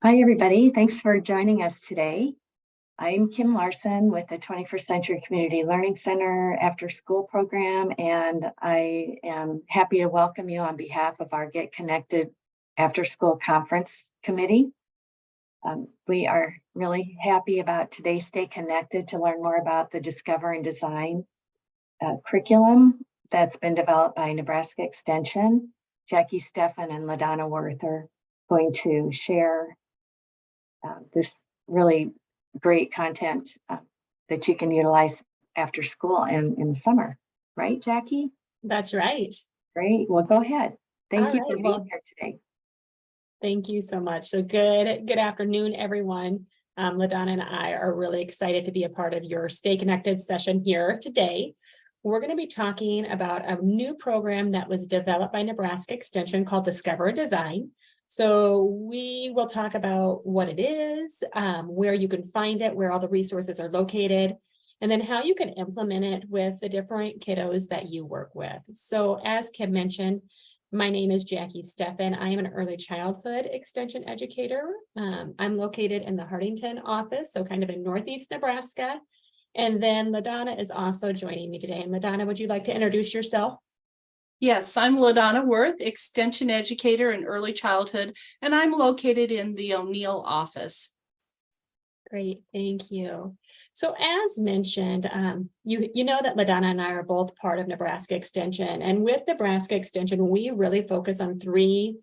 Hi, everybody. Thanks for joining us today. I'm Kim Larson with the 21st Century Community Learning Center After School Program, and I am happy to welcome you on behalf of our Get Connected After School Conference Committee. We are really happy about today's Stay Connected to learn more about the Discover and Design curriculum that's been developed by Nebraska Extension. Jackie, Steffen, and LaDonna Werth are going to share this really great content that you can utilize after school and in the summer. Right, Jackie? That's right. Great. Well, go ahead. Thank you for Well, being here today. thank you so much. So good afternoon, everyone. LaDonna and I are really excited to be a part of your Stay Connected session here today. We're going to be talking about a new program that was developed by Nebraska Extension called Discover and Design. So we will talk about what it is, where you can find it, where all the resources are located, and then how you can implement it with the different kiddos that you work with. So as Kim mentioned, my name is Jackie Steffen. I am an early childhood extension educator. I'm located in the Hartington office, so kind of in Northeast Nebraska. And then LaDonna is also joining me today. And LaDonna, would you like to introduce yourself? Yes, I'm LaDonna Werth, Extension Educator in Early Childhood, and I'm located in the O'Neill office. Great, thank you. So as mentioned, you know that LaDonna and I are both part of Nebraska Extension. And with Nebraska Extension, we really focus on three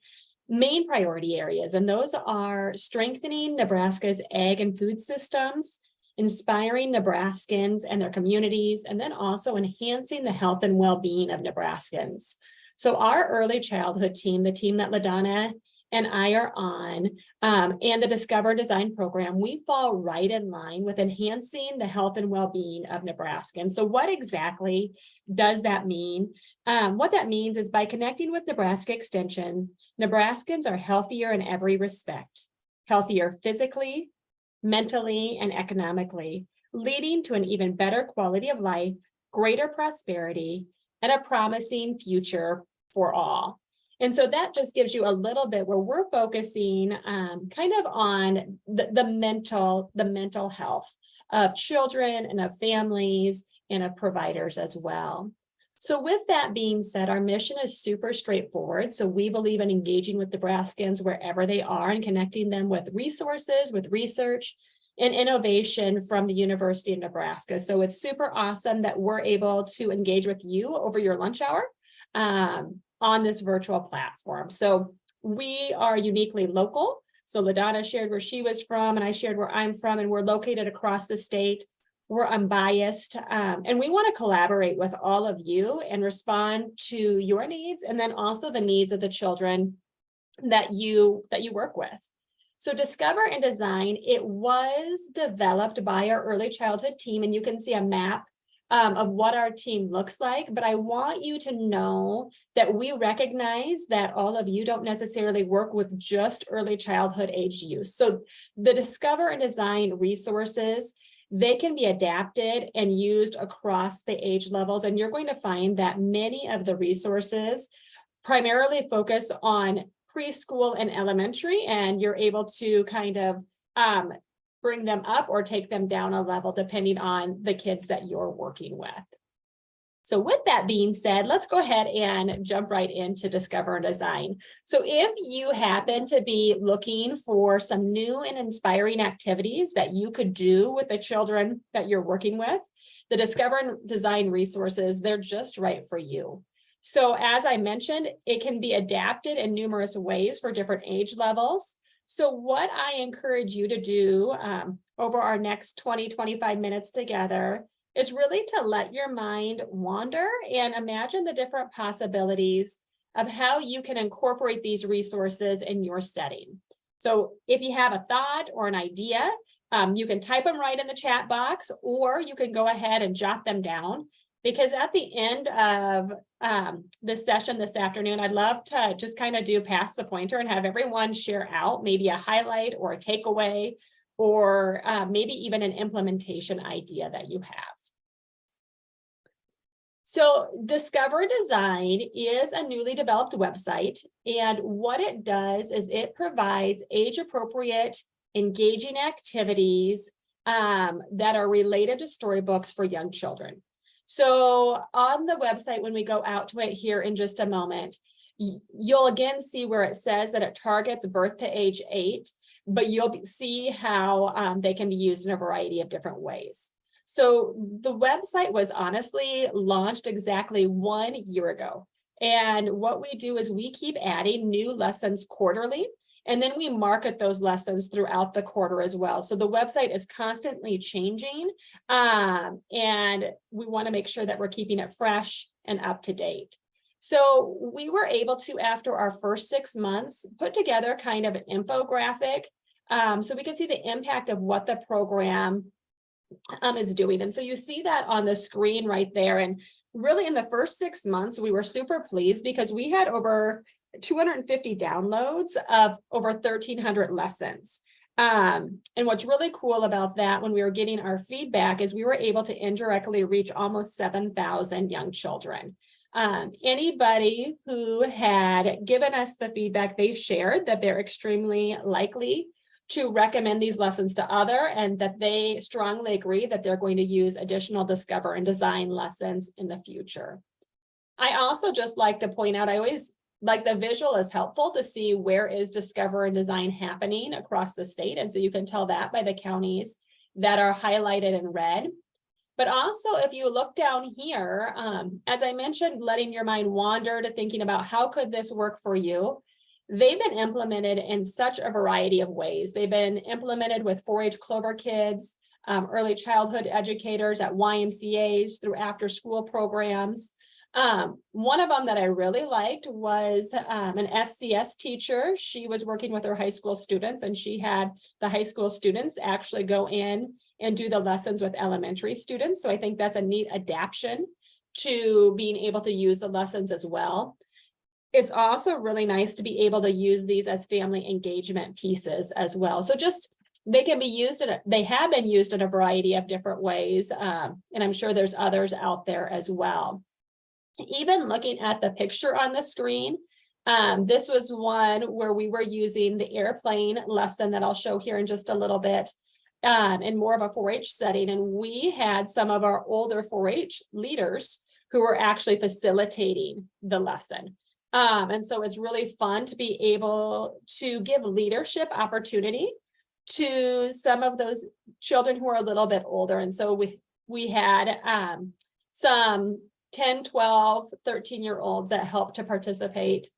main priority areas. And those are strengthening Nebraska's ag and food systems, inspiring Nebraskans and their communities, and then also enhancing the health and well-being of Nebraskans. So our early childhood team, the team that LaDonna and I are on, and the Discover Design program, we fall right in line with enhancing the health and well-being of Nebraskans. So what exactly does that mean? What that means is by connecting with Nebraska Extension, Nebraskans are healthier in every respect, healthier physically, mentally, and economically, leading to an even better quality of life, greater prosperity, and a promising future for all. And so that just gives you a little bit where we're focusing kind of on the mental health of children and of families and of providers as well. So with that being said, our mission is super straightforward. So we believe in engaging with Nebraskans wherever they are and connecting them with resources, with research, and innovation from the University of Nebraska. So it's super awesome that we're able to engage with you over your lunch hour on this virtual platform. So we are uniquely local. So LaDonna shared where she was from, and I shared where I'm from, and we're located across the state. We're unbiased, and we want to collaborate with all of you and respond to your needs, and then also the needs of the children that you work with. So Discover and Design, it was developed by our early childhood team, and you can see a map of what our team looks like, but I want you to know that we recognize that all of you don't necessarily work with just early childhood age youth. So the Discover and Design resources, they can be adapted and used across the age levels, and you're going to find that many of the resources primarily focus on preschool and elementary, and you're able to kind of bring them up or take them down a level depending on the kids that you're working with. So with that being said, let's go ahead and jump right into Discover and Design. So if you happen to be looking for some new and inspiring activities that you could do with the children that you're working with, the Discover and Design resources, they're just right for you. So as I mentioned, it can be adapted in numerous ways for different age levels. So what I encourage you to do over our next 20-25 minutes together is really to let your mind wander and imagine the different possibilities of how you can incorporate these resources in your setting. So if you have a thought or an idea, you can type them right in the chat box, or you can go ahead and jot them down. Because at the end of this session this afternoon, I'd love to just kind of do pass the pointer and have everyone share out maybe a highlight or a takeaway, or maybe even an implementation idea that you have. So Discover Design is a newly developed website, and what it does is it provides age-appropriate, engaging activities that are related to storybooks for young children. So on the website, when we go out to it here in just a moment, you'll again see where it says that it targets birth to age 8, but you'll see how they can be used in a variety of different ways. So the website was honestly launched exactly 1 year ago. And what we do is we keep adding new lessons quarterly, and then we market those lessons throughout the quarter as well. So the website is constantly changing, and we want to make sure that we're keeping it fresh and up to date. So we were able to, after our first 6 months, put together kind of an infographic so we can see the impact of what the program is doing. And so you see that on the screen right there. And really in the first 6 months, we were super pleased because we had over 250 downloads of over 1,300 lessons. And what's really cool about that when we were getting our feedback is we were able to indirectly reach almost 7,000 young children. Anybody who had given us the feedback, they shared that they're extremely likely to recommend these lessons to others, and that they strongly agree that they're going to use additional Discover and Design lessons in the future. I also just like to point out, I always like the visual is helpful to see where is Discover and Design happening across the state. And so you can tell that by the counties that are highlighted in red. But also if you look down here, as I mentioned, letting your mind wander to thinking about how could this work for you? They've been implemented in such a variety of ways. They've been implemented with 4-H Clover kids, early childhood educators at YMCAs, through after school programs. One of them that I really liked was an FCS teacher. She was working with her high school students, and she had the high school students actually go in and do the lessons with elementary students. So I think that's a neat adaptation to being able to use the lessons as well. It's also really nice to be able to use these as family engagement pieces as well. So just, they can be used, they have been used in a variety of different ways. And I'm sure there's others out there as well. Even looking at the picture on the screen, this was one where we were using the airplane lesson that I'll show here in just a little bit, in more of a 4-H setting. And we had some of our older 4-H leaders who were actually facilitating the lesson. And so it's really fun to be able to give leadership opportunity to some of those children who are a little bit older. And so we had some 10, 12, 13-year-olds that helped to participate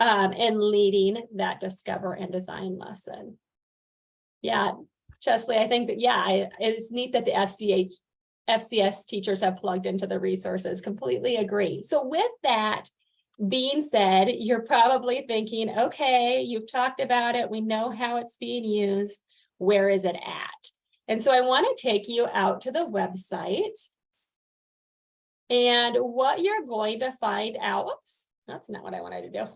in leading that Discover and Design lesson. Yeah, Chesley, I think that, yeah, it's neat that the FCS teachers have plugged into the resources. Completely agree. So with that being said, you're probably thinking, okay, you've talked about it. We know how it's being used. Where is it at? And so I want to take you out to the website. And what you're going to find out, oops, that's not what I wanted to do.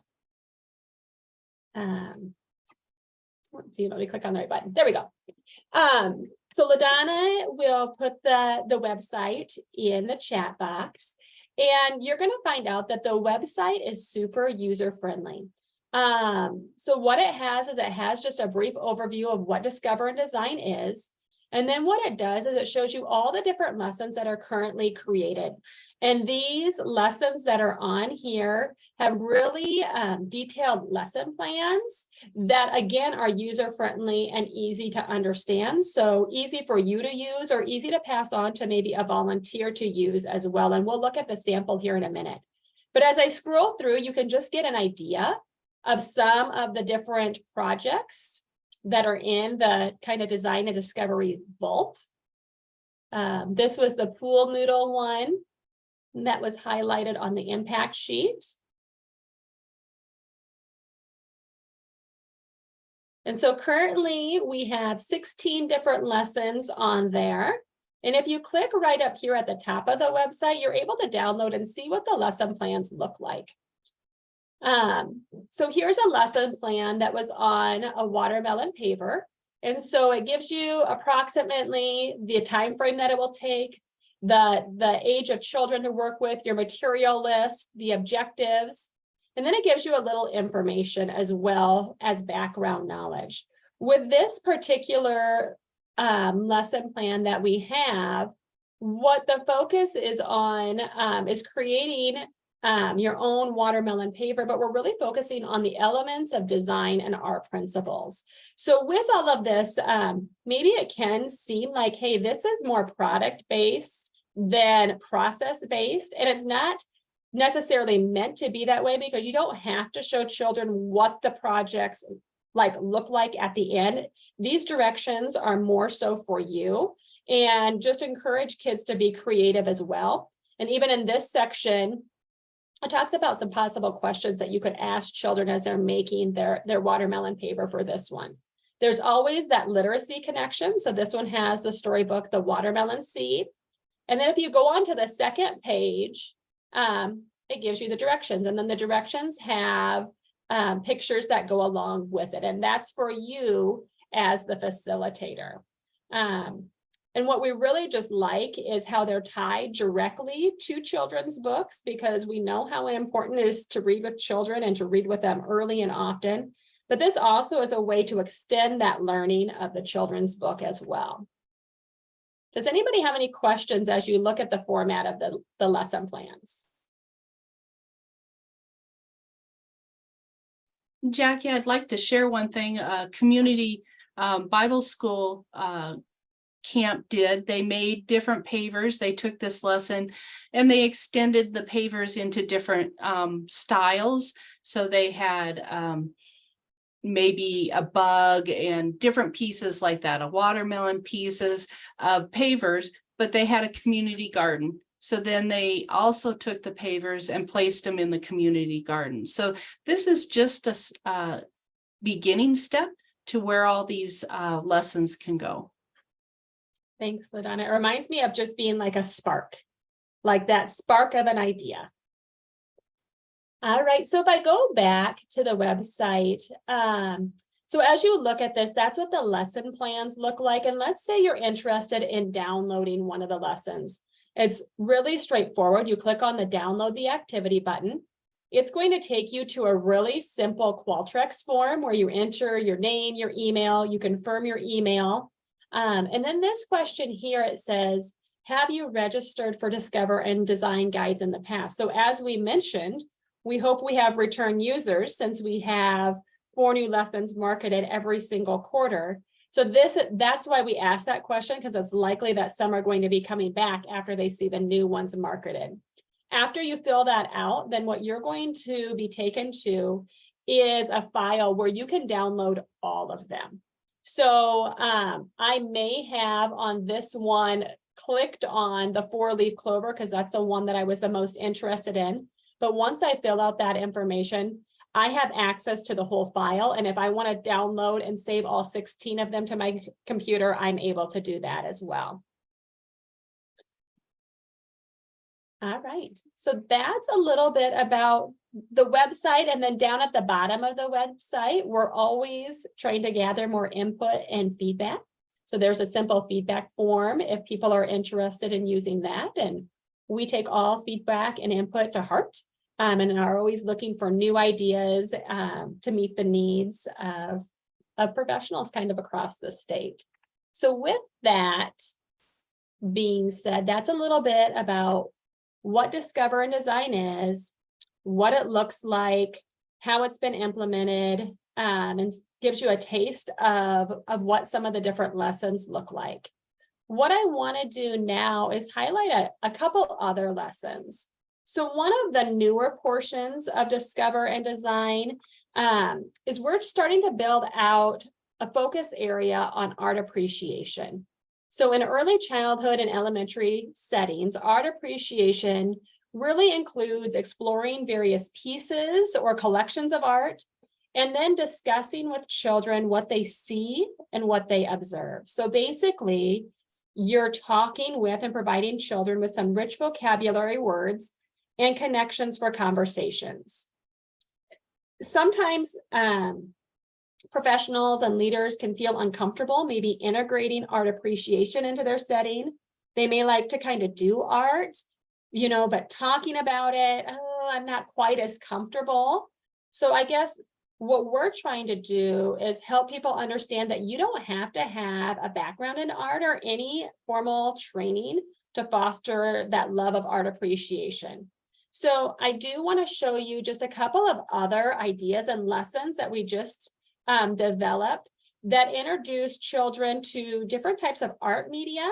Let's see, let me click on the right button. There we go. So LaDonna will put the website in the chat box. And you're going to find out that the website is super user-friendly. So what it has is it has just a brief overview of what Discover and Design is. And then what it does is it shows you all the different lessons that are currently created. And these lessons that are on here have really detailed lesson plans that, again, are user-friendly and easy to understand. So easy for you to use or easy to pass on to maybe a volunteer to use as well. And we'll look at the sample here in a minute. But as I scroll through, you can just get an idea of some of the different projects that are in the kind of design and discovery vault. This was the pool noodle one that was highlighted on the impact sheet. And so currently we have 16 different lessons on there. And if you click right up here at the top of the website, you're able to download and see what the lesson plans look like. So here's a lesson plan that was on a watermelon paver. And so it gives you approximately the time frame that it will take, the age of children to work with, your material list, the objectives, and then it gives you a little information as well as background knowledge. With this particular lesson plan that we have, what the focus is on is creating your own watermelon paper, but we're really focusing on the elements of design and art principles. So with all of this, maybe it can seem like, hey, this is more product-based than process-based, and it's not necessarily meant to be that way, because you don't have to show children what the projects look like at the end. These directions are more so for you, and just encourage kids to be creative as well. And even in this section, it talks about some possible questions that you could ask children as they're making their watermelon paper for this one. There's always that literacy connection. So this one has the storybook, The Watermelon Seed. And then if you go on to the second page, it gives you the directions. And then the directions have pictures that go along with it. And that's for you as the facilitator. And what we really just like is how they're tied directly to children's books, because we know how important it is to read with children and to read with them early and often. But this also is a way to extend that learning of the children's book as well. Does anybody have any questions as you look at the format of the lesson plans? Jackie, I'd like to share one thing. Community Bible school camp did. They made different pavers. They took this lesson and they extended the pavers into different styles. So they had maybe a bug and different pieces like that, a watermelon pieces of pavers, but they had a community garden. So then they also took the pavers and placed them in the community garden. So this is just a beginning step to where all these lessons can go. Thanks, LaDonna. It reminds me of just being like a spark, like that spark of an idea. All right, so if I go back to the website, so as you look at this, that's what the lesson plans look like. And let's say you're interested in downloading one of the lessons. It's really straightforward. You click on the download the activity button. It's going to take you to a really simple Qualtrics form where you enter your name, your email, you confirm your email. And then this question here, it says, have you registered for Discover and Design Guides in the past? So as we mentioned, we hope we have return users since we have 4 new lessons marketed every single quarter. So that's why we asked that question, because it's likely that some are going to be coming back after they see the new ones marketed. After you fill that out, then what you're going to be taken to is a file where you can download all of them. So I may have on this one clicked on the 4-leaf clover because that's the one that I was the most interested in. But once I fill out that information, I have access to the whole file. And if I want to download and save all 16 of them to my computer, I'm able to do that as well. All right, so that's a little bit about the website. And then down at the bottom of the website, we're always trying to gather more input and feedback. So there's a simple feedback form if people are interested in using that. And we take all feedback and input to heart and are always looking for new ideas to meet the needs of professionals kind of across the state. So with that being said, that's a little bit about what Discover and Design is, what it looks like, how it's been implemented, and gives you a taste of what some of the different lessons look like. What I want to do now is highlight a couple other lessons. So one of the newer portions of Discover and Design is we're starting to build out a focus area on art appreciation. So in early childhood and elementary settings, art appreciation really includes exploring various pieces or collections of art, and then discussing with children what they see and what they observe. So basically, you're talking with and providing children with some rich vocabulary words and connections for conversations. Sometimes professionals and leaders can feel uncomfortable maybe integrating art appreciation into their setting. They may like to kind of do art, but talking about it, oh, I'm not quite as comfortable. So I guess what we're trying to do is help people understand that you don't have to have a background in art or any formal training to foster that love of art appreciation. So I do want to show you just a couple of other ideas and lessons that we just developed that introduce children to different types of art media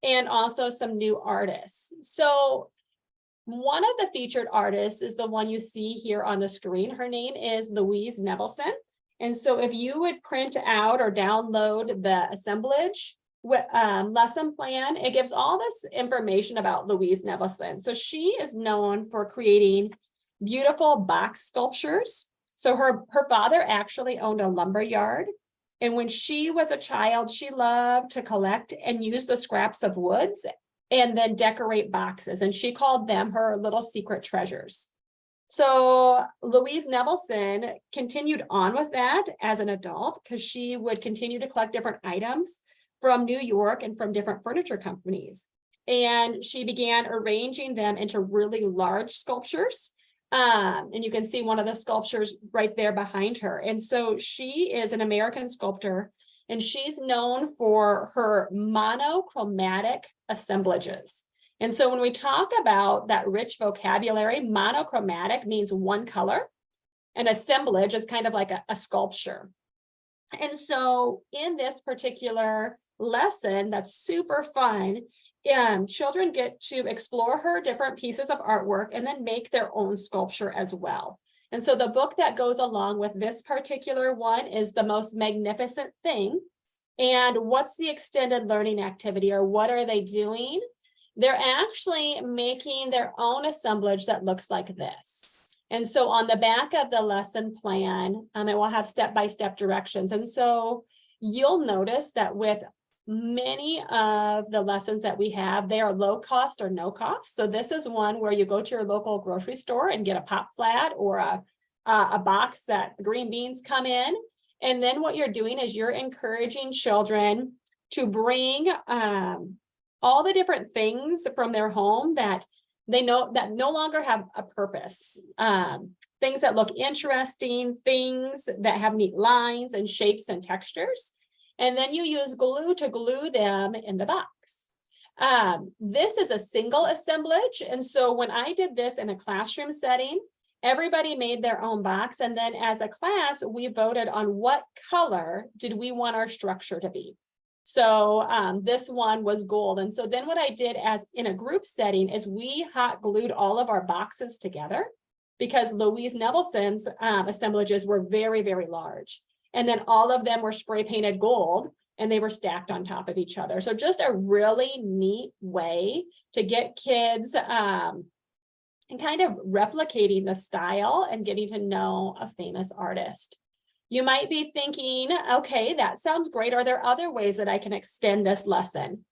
and also some new artists. So one of the featured artists is the one you see here on the screen. Her name is Louise Nevelson. And so if you would print out or download the assemblage lesson plan, it gives all this information about Louise Nevelson. So she is known for creating beautiful box sculptures. So her father actually owned a lumber yard. And when she was a child, she loved to collect and use the scraps of woods and then decorate boxes. And she called them her little secret treasures. So Louise Nevelson continued on with that as an adult because she would continue to collect different items from New York and from different furniture companies. And she began arranging them into really large sculptures. And you can see one of the sculptures right there behind her. And so she is an American sculptor, and she's known for her monochromatic assemblages. And so when we talk about that rich vocabulary, monochromatic means one color, and assemblage is kind of like a sculpture. And so in this particular lesson that's super fun, children get to explore her different pieces of artwork and then make their own sculpture as well. And so the book that goes along with this particular one is The Most Magnificent Thing. And what's the extended learning activity, or what are they doing? They're actually making their own assemblage that looks like this. And so on the back of the lesson plan, it will have step-by-step directions. And so you'll notice that with many of the lessons that we have, they are low cost or no cost. So this is one where you go to your local grocery store and get a pop flat or a box that the green beans come in. And then what you're doing is you're encouraging children to bring all the different things from their home that they know that no longer have a purpose. Things that look interesting, things that have neat lines and shapes and textures. And then you use glue to glue them in the box. This is a single assemblage. And so when I did this in a classroom setting, everybody made their own box. And then as a class, we voted on what color did we want our structure to be. So this one was gold. And so then what I did as in a group setting is we hot glued all of our boxes together because Louise Nevelson's assemblages were very, very large. And then all of them were spray painted gold and they were stacked on top of each other. So just a really neat way to get kids and kind of replicating the style and getting to know a famous artist. You might be thinking, okay, that sounds great. Are there other ways that I can extend this lesson?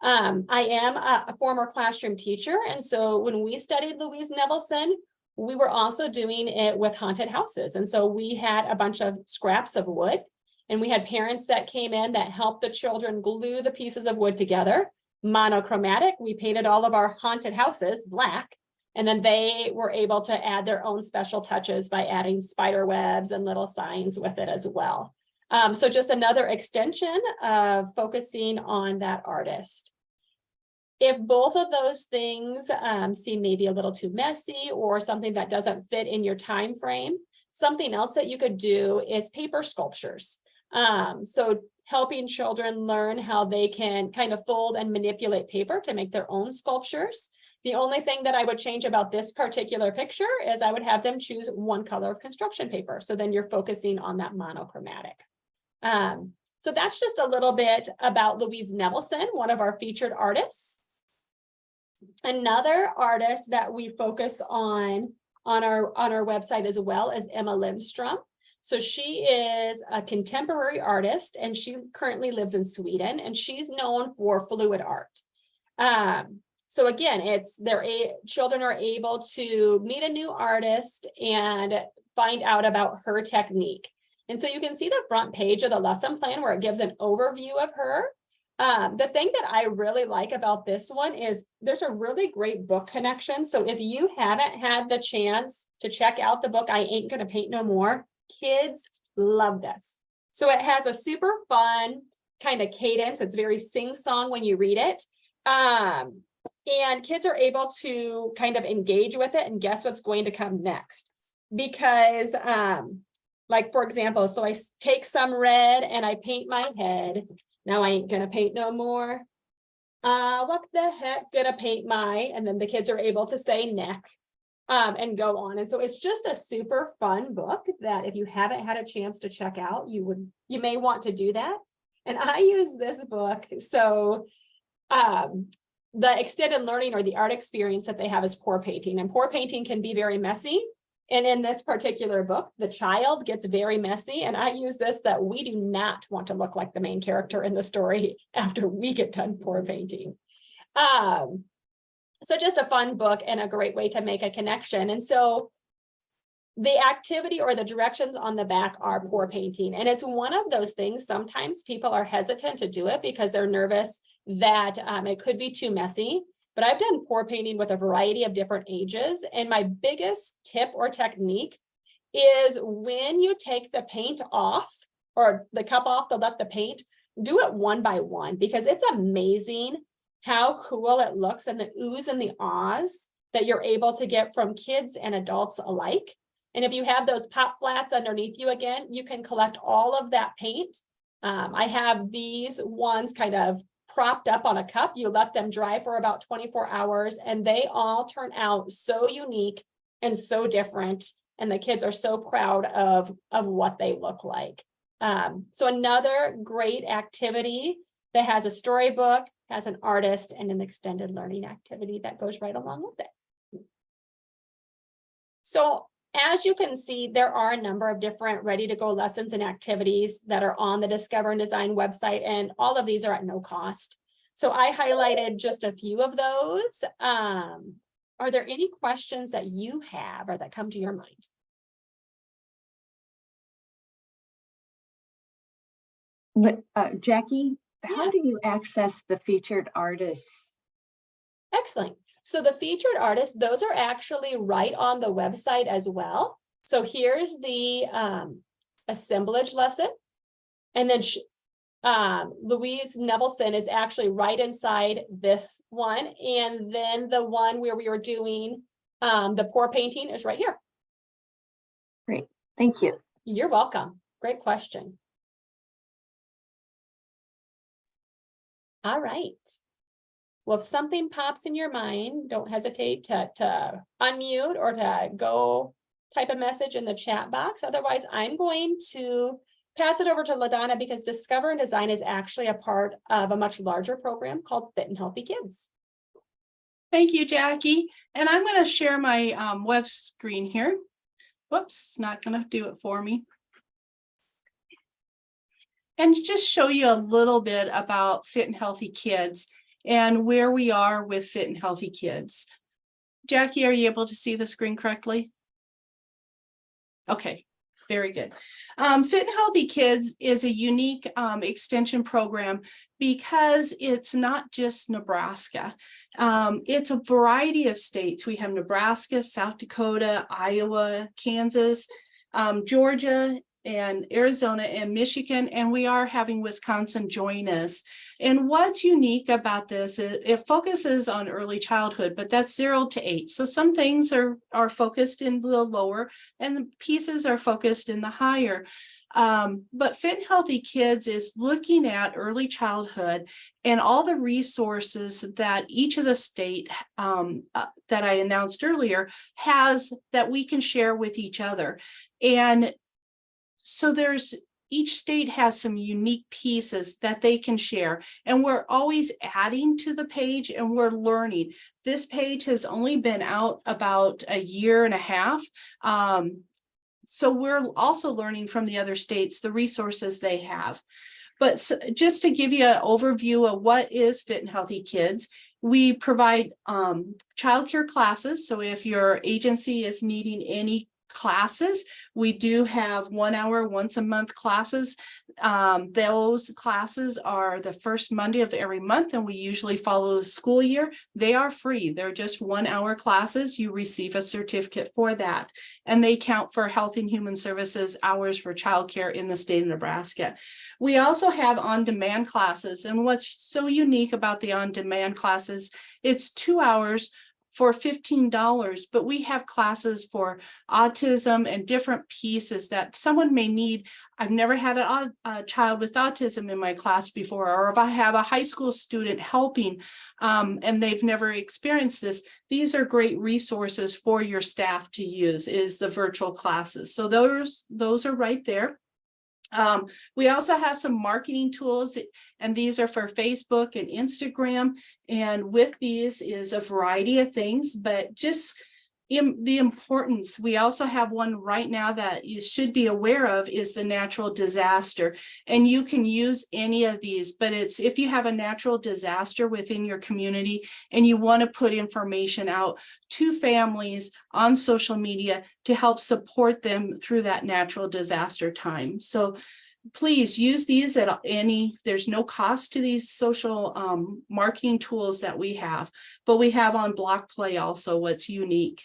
I am a former classroom teacher. And so when we studied Louise Nevelson, we were also doing it with haunted houses. And so we had a bunch of scraps of wood, and we had parents that came in that helped the children glue the pieces of wood together. Monochromatic, we painted all of our haunted houses black, and then they were able to add their own special touches by adding spider webs and little signs with it as well. So just another extension of focusing on that artist. If both of those things seem maybe a little too messy or something that doesn't fit in your time frame, something else that you could do is paper sculptures. So helping children learn how they can kind of fold and manipulate paper to make their own sculptures. The only thing that I would change about this particular picture is I would have them choose one color of construction paper. So then you're focusing on that monochromatic. So that's just a little bit about Louise Nevelson, one of our featured artists. Another artist that we focus on our website as well is Emma Lindstrom. So she is a contemporary artist and she currently lives in Sweden, and she's known for fluid art. So again, children are able to meet a new artist and find out about her technique. And so you can see the front page of the lesson plan where it gives an overview of her. The thing that I really like about this one is there's a really great book connection. So if you haven't had the chance to check out the book, I Ain't Gonna Paint No More, kids love this. So it has a super fun kind of cadence. It's very sing-song when you read it. And kids are able to kind of engage with it and guess what's going to come next. Because like, for example, so I take some red and I paint my head. Now I ain't gonna paint no more. What the heck, gonna paint my, and then the kids are able to say neck and go on. And so it's just a super fun book that if you haven't had a chance to check out, you may want to do that. And I use this book. So the extended learning or the art experience that they have is pour painting, and pour painting can be very messy. And in this particular book, the child gets very messy. And I use this that we do not want to look like the main character in the story after we get done pour painting. So just a fun book and a great way to make a connection. And so the activity or the directions on the back are pour painting. And it's one of those things, sometimes people are hesitant to do it because they're nervous that it could be too messy. But I've done pour painting with a variety of different ages. And my biggest tip or technique is when you take the paint off or the cup off to let the paint, do it one by one, because it's amazing how cool it looks and the oohs and the ahs that you're able to get from kids and adults alike. And if you have those pop flats underneath you again, you can collect all of that paint. I have these ones kind of propped up on a cup. You let them dry for about 24 hours and they all turn out so unique and so different. And the kids are so proud of what they look like. So another great activity that has a storybook, has an artist, and an extended learning activity that goes right along with it. So as you can see, there are a number of different ready-to-go lessons and activities that are on the Discover and Design website, and all of these are at no cost. So I highlighted just a few of those. Are there any questions that you have or that come to your mind? Jackie, how do you access the featured artists? Excellent. So the featured artists, those are actually right on the website as well. So here's the assemblage lesson. And then Louise Nevelson is actually right inside this one. And then the one where we were doing the pour painting is right here. Great, thank you. You're welcome. Great question. All right. Well, if something pops in your mind, don't hesitate to unmute or to go type a message in the chat box. Otherwise, I'm going to pass it over to LaDonna because Discover and Design is actually a part of a much larger program called Fit and Healthy Kids. Thank you, Jackie. And I'm going to share my web screen here. Whoops, it's not going to do it for me. And just show you a little bit about Fit and Healthy Kids and where we are with Fit and Healthy Kids. Jackie, are you able to see the screen correctly? Okay, very good. Fit and Healthy Kids is a unique extension program because it's not just Nebraska. It's a variety of states. We have Nebraska, South Dakota, Iowa, Kansas, Georgia, and Arizona and Michigan, and we are having Wisconsin join us. And what's unique about this is it focuses on early childhood, but that's 0 to 8. So some things are focused in the lower and the pieces are focused in the higher. But Fit and Healthy Kids is looking at early childhood and all the resources that each of the state that I announced earlier has that we can share with each other. And so each state has some unique pieces that they can share, and we're always adding to the page and we're learning. This page has only been out about a year and a half. So we're also learning from the other states, the resources they have. But just to give you an overview of what is Fit and Healthy Kids, we provide childcare classes. So if your agency is needing any classes. We do have 1 hour, once a month classes. Those classes are the first Monday of every month, and we usually follow the school year. They are free. They're just 1 hour classes. You receive a certificate for that, and they count for Health and Human Services hours for childcare in the state of Nebraska. We also have on-demand classes, and what's so unique about the on-demand classes, it's 2 hours for $15, but we have classes for autism and different pieces that someone may need. I've never had a child with autism in my class before, or if I have a high school student helping and they've never experienced this, these are great resources for your staff to use, is the virtual classes. So those are right there. We also have some marketing tools, and these are for Facebook and Instagram. And with these is a variety of things, but just the importance. We also have one right now that you should be aware of is the natural disaster. And you can use any of these, but it's if you have a natural disaster within your community and you want to put information out to families on social media to help support them through that natural disaster time. So please use these at any, there's no cost to these social marketing tools that we have, but we have on Block Play also what's unique.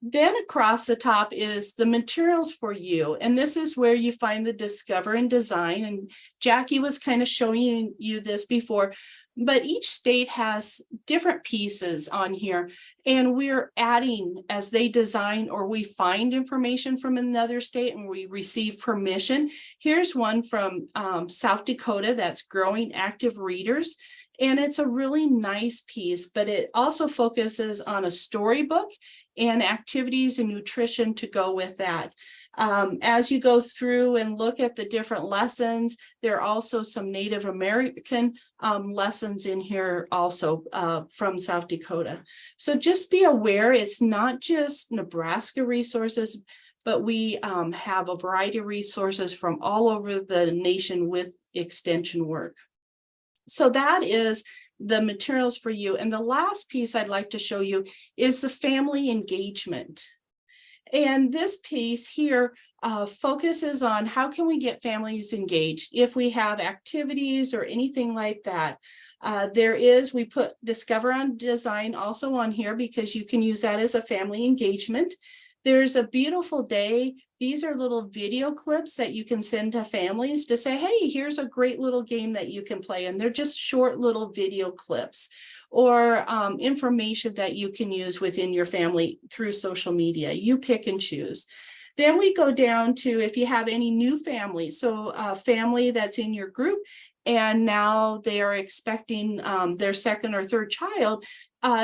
Then across the top is the materials for you. And this is where you find the Discover and Design. And Jackie was kind of showing you this before, but each state has different pieces on here. And we're adding as they design or we find information from another state and we receive permission. Here's one from South Dakota that's Growing Active Readers. And it's a really nice piece, but it also focuses on a storybook and activities and nutrition to go with that. As you go through and look at the different lessons, there are also some Native American lessons in here also from South Dakota. So just be aware, it's not just Nebraska resources, but we have a variety of resources from all over the nation with extension work. So that is the materials for you. And the last piece I'd like to show you is the family engagement. And this piece here focuses on how can we get families engaged if we have activities or anything like that. We put Discover and Design also on here because you can use that as a family engagement. There's a beautiful day. These are little video clips that you can send to families to say, hey, here's a great little game that you can play. And they're just short little video clips or information that you can use within your family through social media. You pick and choose. Then we go down to if you have any new families. So a family that's in your group and now they are expecting their second or third child.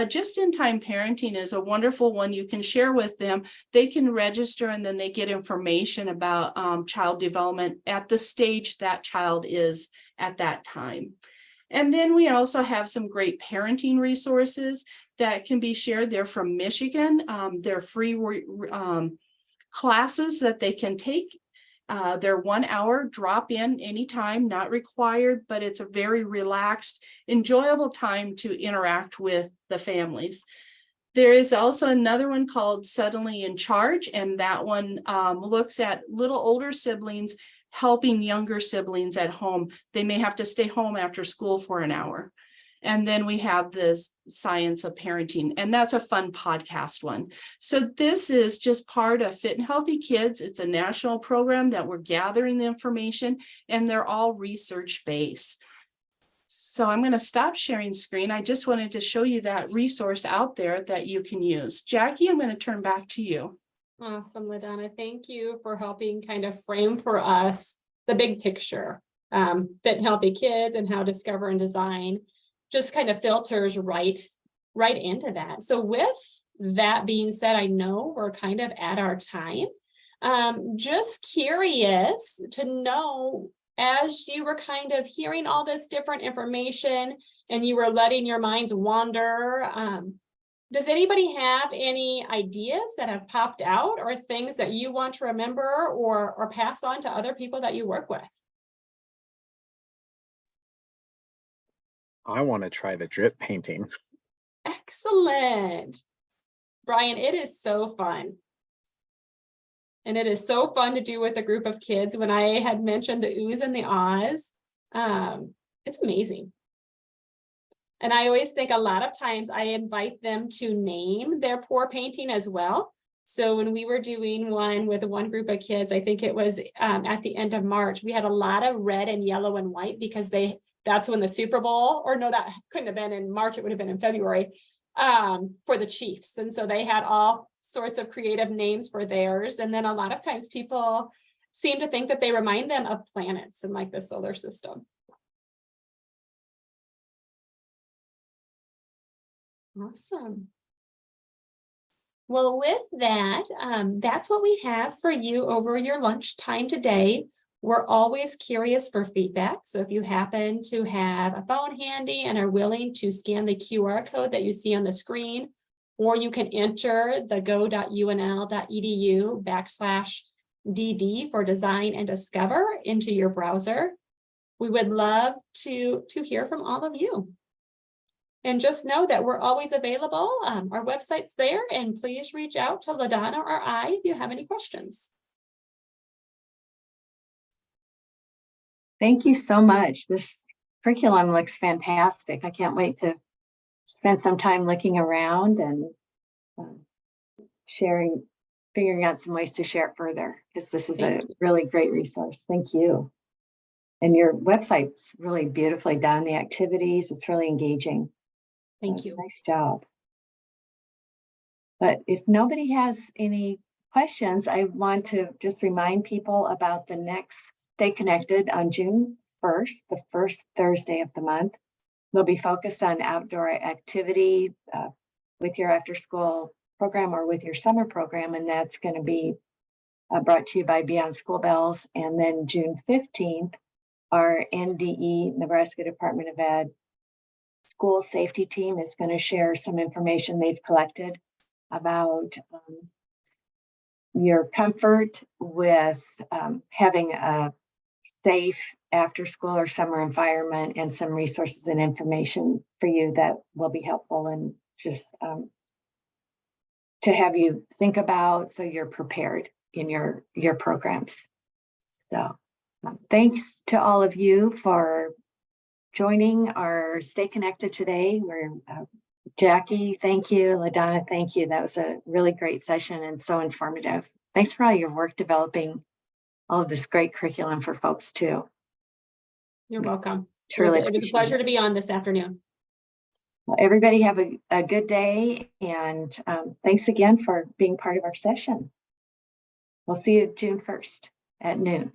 Just-in-time parenting is a wonderful one you can share with them. They can register and then they get information about child development at the stage that child is at that time. And then we also have some great parenting resources that can be shared. They're from Michigan. They're free classes that they can take. They're 1 hour, drop in anytime, not required, but it's a very relaxed, enjoyable time to interact with the families. There is also another one called Suddenly in Charge, and that one looks at little older siblings helping younger siblings at home. They may have to stay home after school for an hour. And then we have this Science of Parenting, and that's a fun podcast one. So this is just part of Fit and Healthy Kids. It's a national program that we're gathering the information, and they're all research-based. So I'm going to stop sharing screen. I just wanted to show you that resource out there that you can use. Jackie, I'm going to turn back to you. Awesome, LaDonna. Thank you for helping kind of frame for us the big picture. Fit and Healthy Kids and how Discover and Design just kind of filters right into that. So with that being said, I know we're kind of at our time. Just curious to know, as you were kind of hearing all this different information and you were letting your minds wander, does anybody have any ideas that have popped out or things that you want to remember or pass on to other people that you work with? I want to try the drip painting. Excellent. Brian, it is so fun. And it is so fun to do with a group of kids. When I had mentioned the oohs and the ahs, it's amazing. And I always think a lot of times I invite them to name their pour painting as well. So when we were doing one with one group of kids, I think it was at the end of March, we had a lot of red and yellow and white because that's when the Super Bowl, or no, that couldn't have been in March, it would have been in February, for the Chiefs. And so they had all sorts of creative names for theirs. And then a lot of times people seem to think that they remind them of planets and like the solar system. Awesome. Well, with that, that's what we have for you over your lunchtime today. We're always curious for feedback. So if you happen to have a phone handy and are willing to scan the QR code that you see on the screen, or you can enter the go.unl.edu/DD for design and discover into your browser. We would love to hear from all of you. And just know that we're always available. Our website's there, and please reach out to LaDonna or I if you have any questions. Thank you so much. This curriculum looks fantastic. I can't wait to spend some time looking around and figuring out some ways to share it further, because this is a really great resource. Thank you. And your website's really beautifully done. The activities, it's really engaging. Thank you. Nice job. But if nobody has any questions, I want to just remind people about the next Stay Connected on June 1st, the first Thursday of the month. We'll be focused on outdoor activity with your after school program or with your summer program, and that's going to be brought to you by Beyond School Bells. And then June 15th, our NDE, Nebraska Department of Ed, school safety team is going to share some information they've collected about your comfort with having a safe after school or summer environment, and some resources and information for you that will be helpful and just to have you think about so you're prepared in your programs. So thanks to all of you for joining our Stay Connected today. We're Jackie, thank you. LaDonna, thank you. That was a really great session and so informative. Thanks for all your work developing all of this great curriculum for folks too. You're welcome. Truly, it was a pleasure to be on this afternoon. Well, everybody have a good day, and thanks again for being part of our session. We'll see you June 1st at noon.